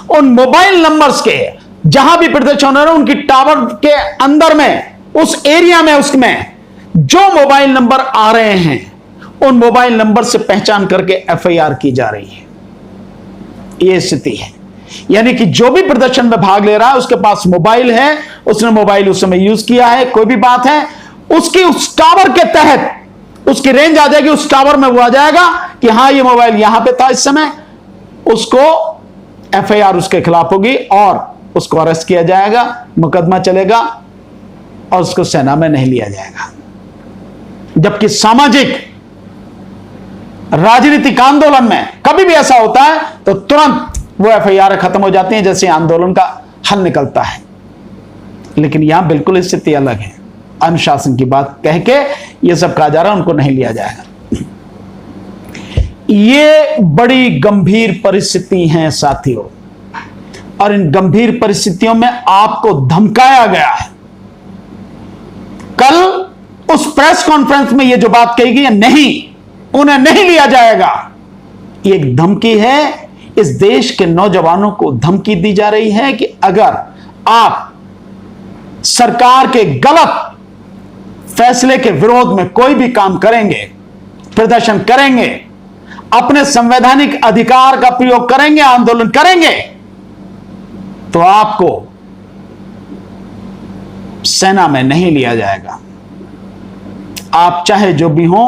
उन मोबाइल नंबर्स के जहां भी प्रदर्शन हो रहा है, उनकी टावर के अंदर में, उस एरिया में, उसमें जो मोबाइल नंबर आ रहे हैं, उन मोबाइल नंबर से पहचान करके एफआईआर की जा रही है। यह स्थिति है। यानी कि जो भी प्रदर्शन में भाग ले रहा है, उसके पास मोबाइल है, उसने मोबाइल उस समय यूज किया है, कोई भी बात है, उसकी उस टावर के तहत उसकी रेंज आ जाएगी, उस टावर में वो आ जाएगा कि हां ये मोबाइल यहां पे था इस समय, उसको एफआईआर उसके खिलाफ होगी और उसको अरेस्ट किया जाएगा, मुकदमा चलेगा और उसको सेना में नहीं लिया जाएगा। जबकि सामाजिक राजनीतिक आंदोलन में कभी भी ऐसा होता है तो तुरंत वो एफआईआर खत्म हो जाती है जैसे आंदोलन का हल निकलता है। लेकिन यहां बिल्कुल स्थिति अलग है। अनुशासन की बात कह के ये सब कहा जा रहा है, उनको नहीं लिया जाएगा। ये बड़ी गंभीर परिस्थिति हैं साथियों, और इन गंभीर परिस्थितियों में आपको धमकाया गया है। कल उस प्रेस कॉन्फ्रेंस में ये जो बात कही गई है, नहीं, उन्हें नहीं लिया जाएगा, ये एक धमकी है। इस देश के नौजवानों को धमकी दी जा रही है कि अगर आप सरकार के गलत फैसले के विरोध में कोई भी काम करेंगे प्रदर्शन करेंगे, अपने संवैधानिक अधिकार का प्रयोग करेंगे, आंदोलन करेंगे, तो आपको सेना में नहीं लिया जाएगा। आप चाहे जो भी हो,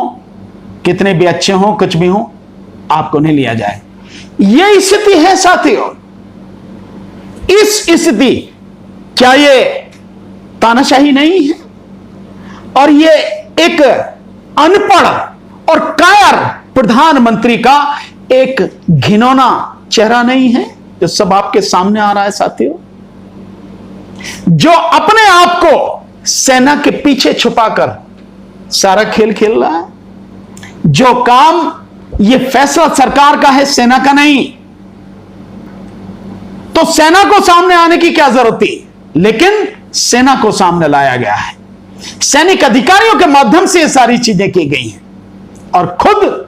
कितने भी अच्छे हो, कुछ भी हो, आपको नहीं लिया जाए। यह स्थिति है साथियों। इस स्थिति, क्या ये तानाशाही नहीं है? और ये एक अनपढ़ और कायर प्रधानमंत्री का एक घिनौना चेहरा नहीं है जो सब आपके सामने आ रहा है साथियों, जो अपने आप को सेना के पीछे छुपाकर सारा खेल खेल रहा है। जो काम, ये फैसला सरकार का है, सेना का नहीं, तो सेना को सामने आने की क्या जरूरत थी? लेकिन सेना को सामने लाया गया है, सैनिक अधिकारियों के माध्यम से ये सारी चीजें की गई हैं, और खुद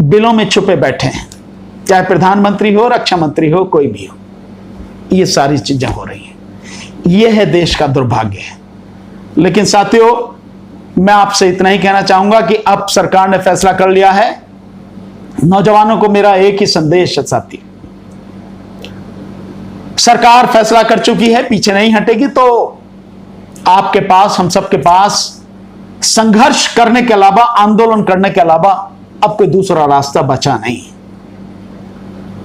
बिलों में छुपे बैठे हैं, चाहे प्रधानमंत्री हो, रक्षा मंत्री हो, कोई भी हो, ये सारी चीजें हो रही हैं। यह है देश का दुर्भाग्य है। लेकिन साथियों, मैं आपसे इतना ही कहना चाहूंगा कि अब सरकार ने फैसला कर लिया है। नौजवानों को मेरा एक ही संदेश है साथी, सरकार फैसला कर चुकी है, पीछे नहीं हटेगी, तो आपके पास, हम सबके पास संघर्ष करने के अलावा, आंदोलन करने के अलावा अब कोई दूसरा रास्ता बचा नहीं।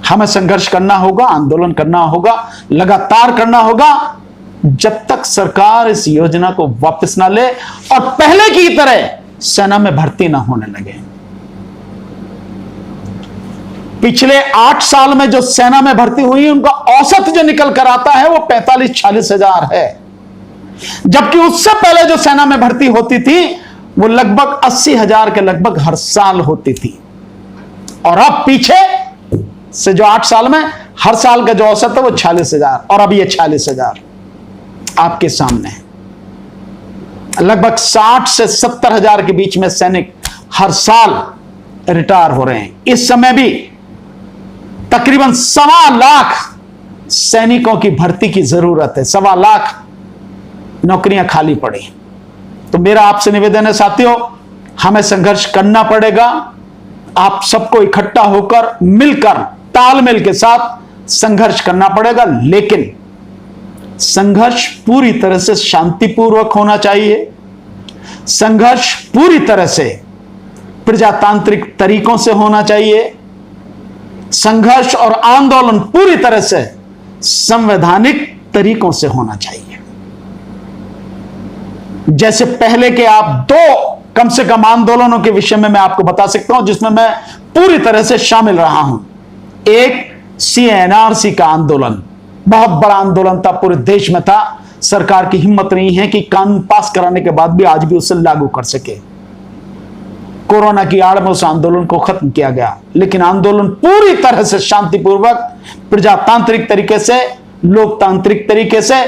हमें संघर्ष करना होगा, आंदोलन करना होगा, लगातार करना होगा, जब तक सरकार इस योजना को वापस ना ले और पहले की तरह सेना में भर्ती ना होने लगे। पिछले 8 साल में जो सेना में भर्ती हुई, उनका औसत जो निकल कर आता है वो 45-46 हजार है, जबकि उससे पहले जो सेना में भर्ती होती थी वो लगभग 80 हजार के लगभग हर साल होती थी। और अब पीछे से जो 8 साल में हर साल का जो औसत है वो 46 हजार, और अब ये 46 हजार आपके सामने है। लगभग 60 से 70 हजार के बीच में सैनिक हर साल रिटायर हो रहे हैं। इस समय भी तकरीबन 1.25 लाख सैनिकों की भर्ती की जरूरत है, 1.25 लाख नौकरियां खाली पड़ी। तो मेरा आपसे निवेदन है साथियों, हमें संघर्ष करना पड़ेगा। आप सबको इकट्ठा होकर, मिलकर, तालमेल के साथ संघर्ष करना पड़ेगा, लेकिन संघर्ष पूरी तरह से शांतिपूर्वक होना चाहिए। संघर्ष पूरी तरह से प्रजातांत्रिक तरीकों से होना चाहिए। संघर्ष और आंदोलन पूरी तरह से संवैधानिक तरीकों से होना चाहिए। जैसे पहले के आप 2 कम से कम आंदोलनों के विषय में मैं आपको बता सकता हूं, जिसमें मैं पूरी तरह से शामिल रहा हूं। एक CNRC का आंदोलन, बहुत बड़ा आंदोलन था, पूरे देश में था। सरकार की हिम्मत नहीं है कि कानून पास कराने के बाद भी आज भी उसे लागू कर सके। कोरोना की आड़ में उस आंदोलन को खत्म किया गया, लेकिन आंदोलन पूरी तरह से शांतिपूर्वक, प्रजातांत्रिक तरीके से, लोकतांत्रिक तरीके से,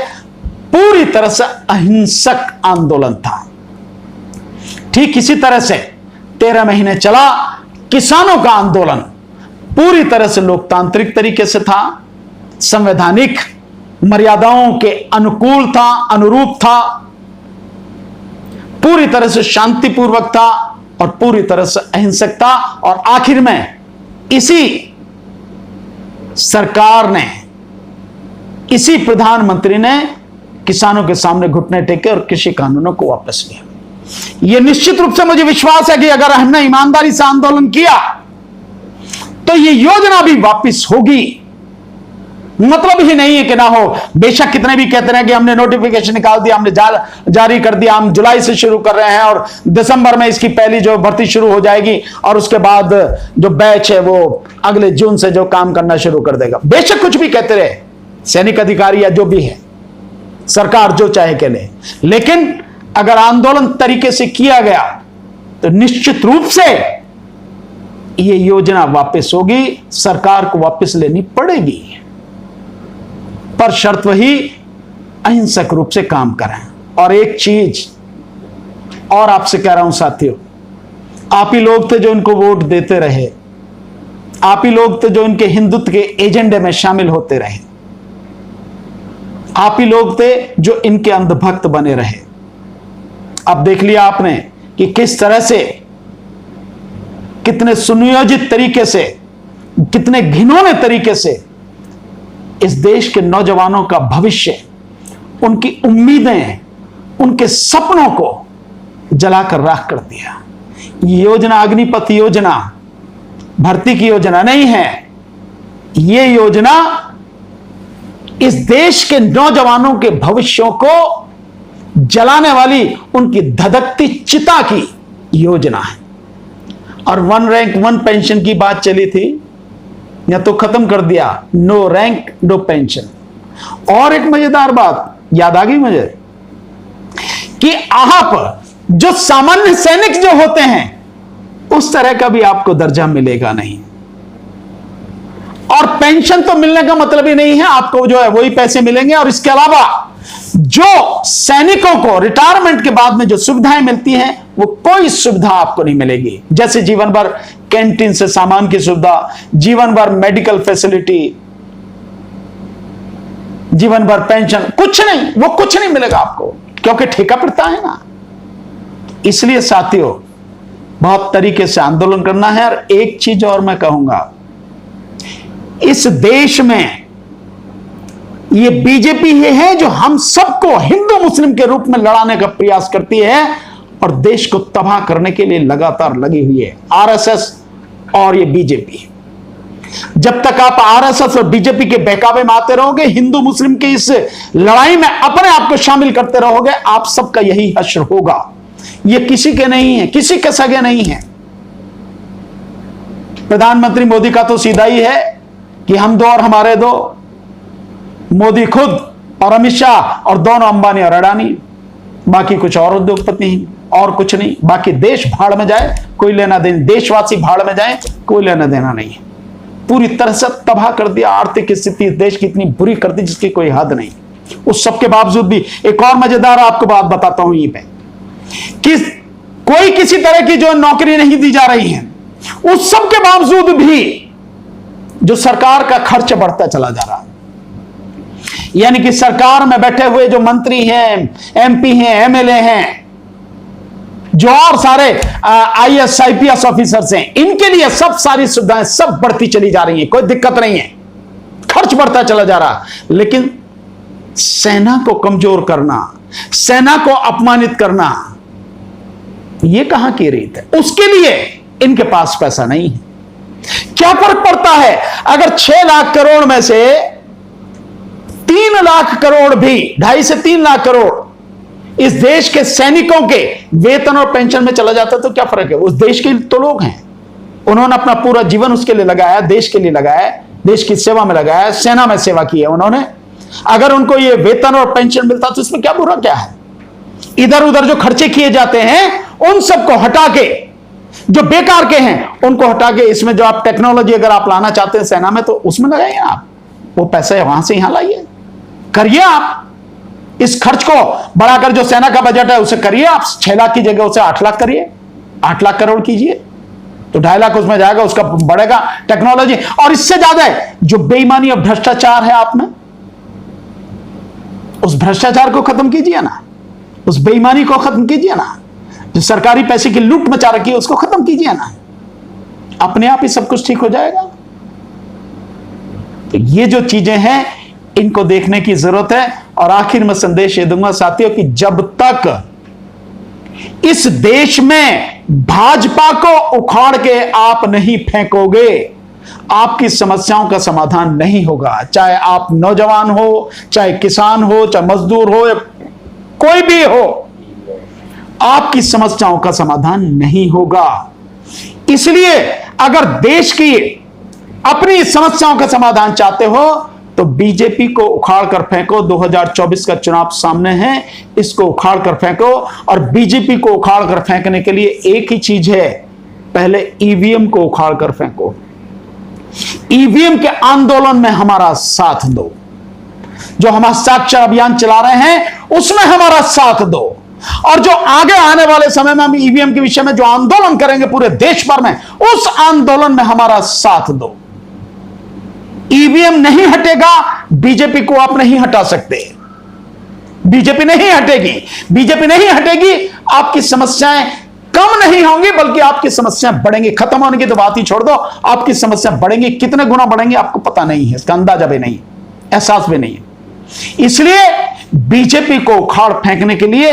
पूरी तरह से अहिंसक आंदोलन था। ठीक इसी तरह से 13 महीने चला किसानों का आंदोलन, पूरी तरह से लोकतांत्रिक तरीके से था, संवैधानिक मर्यादाओं के अनुकूल था, अनुरूप था, पूरी तरह से शांतिपूर्वक था और पूरी तरह से अहिंसक था। और आखिर में इसी सरकार ने, इसी प्रधानमंत्री ने किसानों के सामने घुटने टेके और कृषि कानूनों को वापस लिया। यह निश्चित रूप से मुझे विश्वास है कि अगर हमने ईमानदारी से आंदोलन किया तो यह योजना भी वापस होगी। मतलब ही नहीं है कि ना हो। बेशक कितने भी कहते हैं कि हमने नोटिफिकेशन निकाल दिया, हमने जारी कर दिया, हम जुलाई से शुरू कर रहे हैं और दिसंबर में इसकी पहली जो भर्ती शुरू हो जाएगी और उसके बाद जो बैच है वो अगले जून से जो काम करना शुरू कर देगा। बेशक कुछ भी कहते रहे सैनिक अधिकारी या जो भी है, सरकार जो चाहे कह ले, लेकिन अगर आंदोलन तरीके से किया गया तो निश्चित रूप से यह योजना वापस होगी, सरकार को वापस लेनी पड़ेगी, पर शर्त वही अहिंसक रूप से काम करें। और एक चीज और आपसे कह रहा हूं साथियों, आप ही लोग थे जो इनको वोट देते रहे, आप ही लोग थे जो इनके हिंदुत्व के एजेंडे में शामिल होते रहे, आप ही लोग थे जो इनके अंधभक्त बने रहे। अब देख लिया आपने कि किस तरह से कितने सुनियोजित तरीके से, कितने घिनौने तरीके से इस देश के नौजवानों का भविष्य, उनकी उम्मीदें, उनके सपनों को जलाकर राख कर दिया। ये योजना अग्निपथ योजना भर्ती की योजना नहीं है। ये योजना इस देश के नौजवानों के भविष्यों को जलाने वाली, उनकी धधकती चिता की योजना है। और 1 रैंक 1 पेंशन की बात चली थी, या तो खत्म कर दिया, नो रैंक नो पेंशन। और एक मजेदार बात याद आ गई मुझे कि आप जो सामान्य सैनिक जो होते हैं उस तरह का भी आपको दर्जा मिलेगा नहीं। और पेंशन तो मिलने का मतलब ही नहीं है, आपको जो है वही पैसे मिलेंगे। और इसके अलावा जो सैनिकों को रिटायरमेंट के बाद में जो सुविधाएं मिलती हैं वो कोई सुविधा आपको नहीं मिलेगी। जैसे जीवन भर कैंटीन से सामान की सुविधा, जीवन भर मेडिकल फैसिलिटी, जीवन भर पेंशन, कुछ नहीं, वो कुछ नहीं मिलेगा आपको, क्योंकि ठेका पड़ता है ना। इसलिए साथियों बहुत तरीके से आंदोलन करना है। और एक चीज और मैं कहूंगा, इस देश में ये बीजेपी ही है जो हम सबको हिंदू मुस्लिम के रूप में लड़ाने का प्रयास करती है और देश को तबाह करने के लिए लगातार लगी हुई है, आरएसएस और ये बीजेपी। जब तक आप आरएसएस और बीजेपी के बहकावे में आते रहोगे, हिंदू मुस्लिम की इस लड़ाई में अपने आप को शामिल करते रहोगे, आप सबका यही हश्र होगा। ये किसी के नहीं है, किसी के सगे नहीं है। प्रधानमंत्री मोदी का तो सीधा ही है कि हम दो और हमारे दो, मोदी खुद और अमित शाह और दोनों अंबानी और अडानी, बाकी कुछ और उद्योगपति नहीं और कुछ नहीं। बाकी देश भाड़ में जाए, कोई लेना देना, देशवासी भाड़ में जाए, कोई लेना देना नहीं है। पूरी तरह से तबाह कर दिया, आर्थिक स्थिति देश की इतनी बुरी कर दी जिसकी कोई हद नहीं। उस सबके बावजूद भी एक और मजेदार आपको बात बताता हूं यहीं पे, कि कोई किसी तरह की जो नौकरी नहीं दी जा रही है, उस सब के बावजूद भी जो सरकार का खर्च बढ़ता चला जा रहा है। यानी कि सरकार में बैठे हुए जो मंत्री हैं, एमपी हैं, एमएलए हैं, जो और सारे आईएएस आईपीएस ऑफिसर्स हैं, इनके लिए सब सारी सुविधाएं सब बढ़ती चली जा रही हैं, कोई दिक्कत नहीं है, खर्च बढ़ता चला जा रहा। लेकिन सेना को कमजोर करना, सेना को अपमानित करना, यह कहां की रीत है? उसके लिए इनके पास पैसा नहीं है। क्या फर्क पड़ता है अगर 6 लाख करोड़ में से 3 लाख करोड़ भी, 2.5 से 3 लाख करोड़ इस देश के सैनिकों के वेतन और पेंशन में चला जाता, तो क्या फर्क है? उस देश के तो लोग हैं, उन्होंने अपना पूरा जीवन उसके लिए लगाया, देश के लिए लगाया, देश की सेवा में लगाया, सेना में सेवा की है उन्होंने। अगर उनको ये वेतन और पेंशन मिलता तो इसमें क्या बुरा क्या है? इधर उधर जो खर्चे किए जाते हैं उन सबको हटा के, जो बेकार के हैं उनको हटा के, इसमें जो आप टेक्नोलॉजी अगर आप लाना चाहते हैं सेना में तो उसमें लगाइए आप, वो पैसे वहां से यहां लाइए, करिए आप इस खर्च को बढ़ाकर। जो सेना का बजट है उसे करिए आप 6 लाख की जगह उसे 8 लाख करिए, 8 लाख करोड़ कीजिए तो 2.5 लाख उसमें जाएगा, उसका बढ़ेगा टेक्नोलॉजी। और इससे ज्यादा जो बेईमानी और भ्रष्टाचार है आप में, उस भ्रष्टाचार को खत्म कीजिए ना, उस बेईमानी को खत्म कीजिए ना, जो सरकारी पैसे की लूट मचा रखी है उसको खत्म कीजिए ना, अपने आप ही सब कुछ ठीक हो जाएगा। तो ये जो चीजें हैं इनको देखने की जरूरत है। और आखिर में संदेश ये दूंगा साथियों कि जब तक इस देश में भाजपा को उखाड़ के आप नहीं फेंकोगे, आपकी समस्याओं का समाधान नहीं होगा। चाहे आप नौजवान हो, चाहे किसान हो, चाहे मजदूर हो, या कोई भी हो, आपकी समस्याओं का समाधान नहीं होगा। इसलिए अगर देश की अपनी समस्याओं का समाधान चाहते हो तो बीजेपी को उखाड़ कर फेंको। 2024 का चुनाव सामने है, इसको उखाड़ कर फेंको। और बीजेपी को उखाड़ कर फेंकने के लिए एक ही चीज है, पहले ईवीएम को उखाड़ कर फेंको। ईवीएम के आंदोलन में हमारा साथ दो, जो हम हस्ताक्षर अभियान चला रहे हैं उसमें हमारा साथ दो। और जो आगे आने वाले समय में हम ईवीएम के विषय में जो आंदोलन करेंगे पूरे देश भर में, उस आंदोलन में हमारा साथ दो। ईवीएम नहीं हटेगा, बीजेपी को आप नहीं हटा सकते। बीजेपी नहीं हटेगी, बीजेपी नहीं हटेगी, आपकी समस्याएं कम नहीं होंगी बल्कि आपकी समस्याएं बढ़ेंगी। खत्म होने की तो बात ही छोड़ दो, आपकी समस्याएं बढ़ेंगी। कितने गुना बढ़ेंगे आपको पता नहीं है, इसका अंदाजा भी नहीं, एहसास भी नहीं है। इसलिए बीजेपी को उखाड़ फेंकने के लिए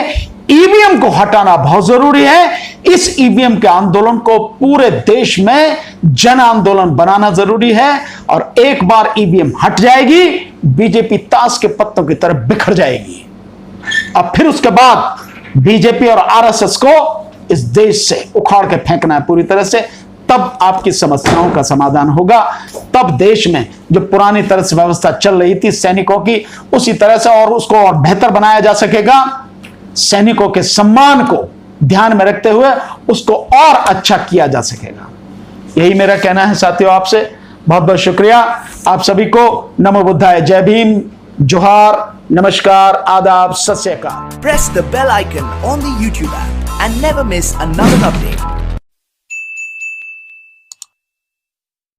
ईवीएम को हटाना बहुत जरूरी है। इस ईवीएम के आंदोलन को पूरे देश में जन आंदोलन बनाना जरूरी है। और एक बार ईवीएम हट जाएगी, बीजेपी ताश के पत्तों की तरह बिखर जाएगी। अब फिर उसके बाद बीजेपी और आरएसएस को इस देश से उखाड़ के फेंकना है पूरी तरह से। तब आपकी समस्याओं का समाधान होगा। तब देश में जो पुरानी तरह से व्यवस्था चल रही थी सैनिकों की, उसी तरह से और उसको और बेहतर बनाया जा सकेगा। सैनिकों के सम्मान को ध्यान में रखते हुए उसको और अच्छा किया जा सकेगा। यही मेरा कहना है साथियों आपसे। बहुत बहुत शुक्रिया आप सभी को। नमो बुद्धाय, जय भीम, जोहार, नमस्कार, आदाब, सत श्री अकाल। Press the bell icon on the YouTube app and never miss another update.